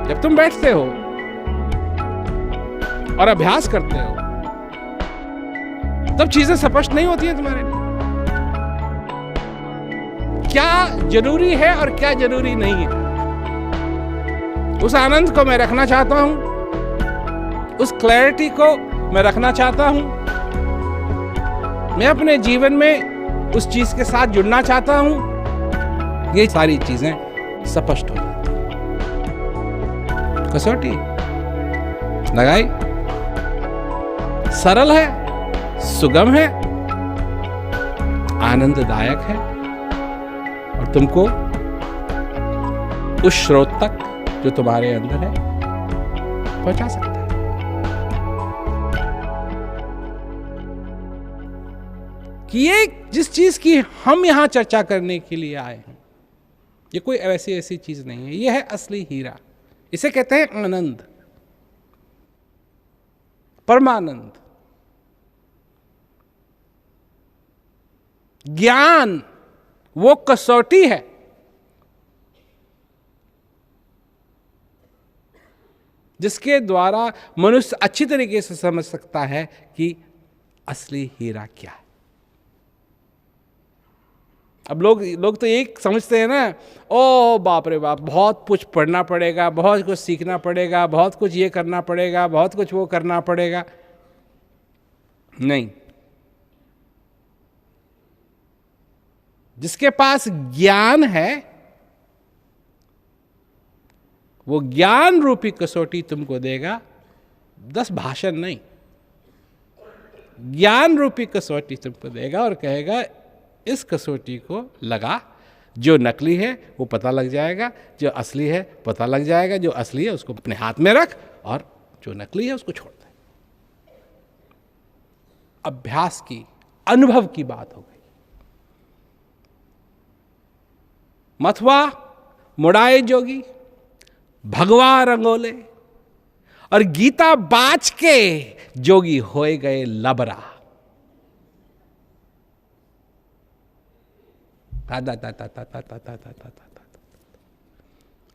जब तुम बैठते हो और अभ्यास करते हो तब चीजें स्पष्ट नहीं होती हैं तुम्हारे लिए। क्या जरूरी है और क्या जरूरी नहीं है, उस आनंद को मैं रखना चाहता हूं, उस क्लैरिटी को मैं रखना चाहता हूं, मैं अपने जीवन में उस चीज के साथ जुड़ना चाहता हूं। ये सारी चीजें स्पष्ट हो जाती हैं। कसौटी लगाई, सरल है, सुगम है, आनंददायक है और तुमको उस स्रोत तक जो तुम्हारे अंदर है पहुंचा सकता है। कि ये जिस चीज की हम यहां चर्चा करने के लिए आए हैं, ये कोई ऐसी चीज नहीं है, ये है असली हीरा। इसे कहते हैं आनंद, परमानंद। ज्ञान वो कसौटी है जिसके द्वारा मनुष्य अच्छी तरीके से समझ सकता है कि असली हीरा क्या है। अब लोग तो एक समझते हैं ना, ओ बाप रे बाप, बहुत कुछ पढ़ना पड़ेगा, बहुत कुछ सीखना पड़ेगा, बहुत कुछ ये करना पड़ेगा, बहुत कुछ वो करना पड़ेगा। नहीं, जिसके पास ज्ञान है वो ज्ञान रूपी कसौटी तुमको देगा, 10 भाषण नहीं, ज्ञान रूपी कसौटी तुमको देगा और कहेगा इस कसौटी को लगा, जो नकली है वो पता लग जाएगा, जो असली है पता लग जाएगा, जो असली है उसको अपने हाथ में रख और जो नकली है उसको छोड़ दे। अभ्यास की, अनुभव की बात हो गई। मथुआ मुड़ाए जोगी, भगवा रंगोले और गीता बाच के जोगी होए गए लबरा।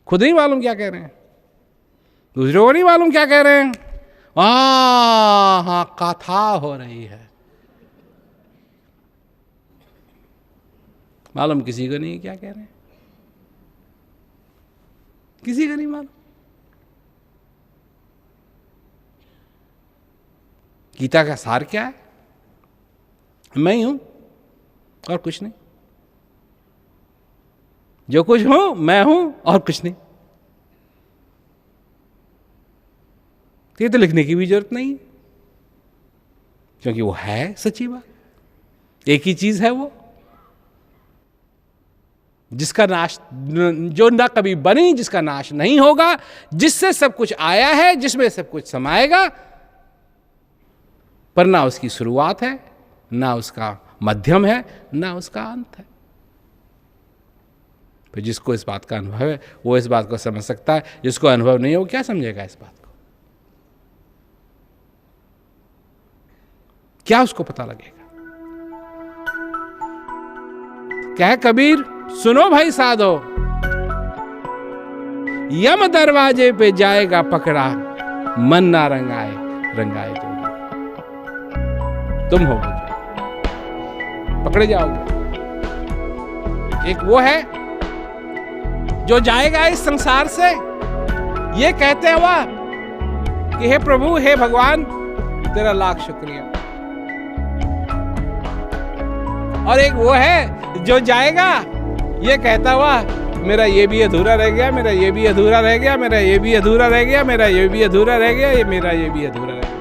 खुद नहीं मालूम क्या कह रहे हैं, दूसरों को नहीं मालूम क्या कह रहे हैं। हाँ, कथा हो रही है, मालूम किसी को नहीं क्या कह रहे हैं, किसी को नहीं मालूम। गीता का सार क्या है? मैं ही हूं और कुछ नहीं, जो कुछ हूं मैं हूं और कुछ नहीं। ये तो लिखने की भी जरूरत नहीं है, क्योंकि वो है सच्ची बात, एक ही चीज है वो, जिसका नाश, जो ना कभी बनी, जिसका नाश नहीं होगा, जिससे सब कुछ आया है, जिसमें सब कुछ समाएगा, पर ना उसकी शुरुआत है, ना उसका मध्यम है, ना उसका अंत है। तो जिसको इस बात का अनुभव है वो इस बात को समझ सकता है, जिसको अनुभव नहीं है वो क्या समझेगा इस बात को, क्या उसको पता लगेगा। क्या है कबीर, सुनो भाई साधो, यम दरवाजे पे जाएगा पकड़ा, मन ना रंगाए रंगाए जोगी। तुम हो पकड़े जाओगे। एक वो है जो जाएगा इस संसार से ये कहते हुआ कि हे प्रभु, हे भगवान, तेरा लाख शुक्रिया। और एक वो है जो जाएगा ये कहता हुआ, मेरा ये भी अधूरा रह गया, मेरा ये भी अधूरा रह गया, मेरा ये भी अधूरा रह गया, मेरा ये भी अधूरा रह गया, ये मेरा ये भी अधूरा रह गया।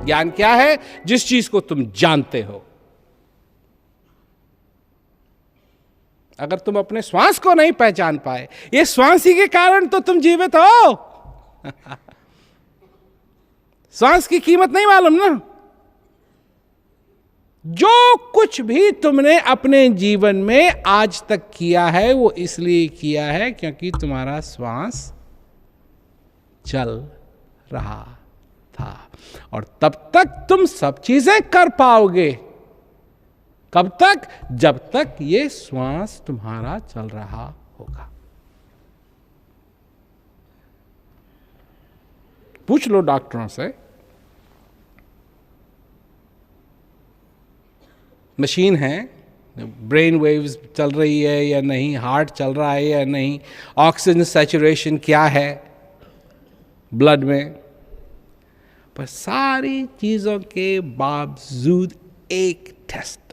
ज्ञान क्या है? जिस चीज को तुम जानते हो। अगर तुम अपने श्वास को नहीं पहचान पाए, ये श्वास ही के कारण तो तुम जीवित हो। श्वास की कीमत नहीं मालूम ना। जो कुछ भी तुमने अपने जीवन में आज तक किया है वो इसलिए किया है क्योंकि तुम्हारा श्वास चल रहा था, और तब तक तुम सब चीजें कर पाओगे। कब तक? जब तक ये श्वास तुम्हारा चल रहा होगा। पूछ लो डॉक्टरों से, मशीन है, ब्रेन वेव्स चल रही है या नहीं, हार्ट चल रहा है या नहीं, ऑक्सीजन सैचुरेशन क्या है ब्लड में, पर सारी चीजों के बावजूद एक टेस्ट